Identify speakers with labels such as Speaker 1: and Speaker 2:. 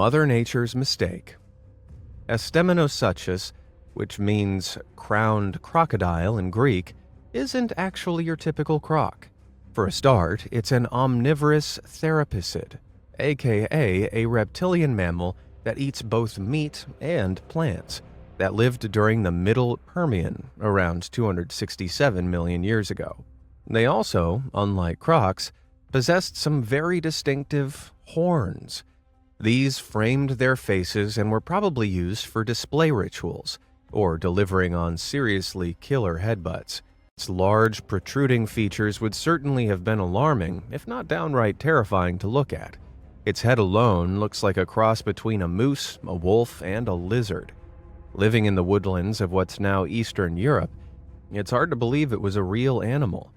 Speaker 1: Mother Nature's mistake. Asteminosuchus, which means crowned crocodile in Greek, isn't actually your typical croc. For a start, it's an omnivorous therapsid, aka a reptilian mammal that eats both meat and plants, that lived during the Middle Permian around 267 million years ago. They also, unlike crocs, possessed some very distinctive horns. These framed their faces and were probably used for display rituals, or delivering on seriously killer headbutts. Its large, protruding features would certainly have been alarming, if not downright terrifying to look at. Its head alone looks like a cross between a moose, a wolf, and a lizard. Living in the woodlands of what's now Eastern Europe, it's hard to believe it was a real animal.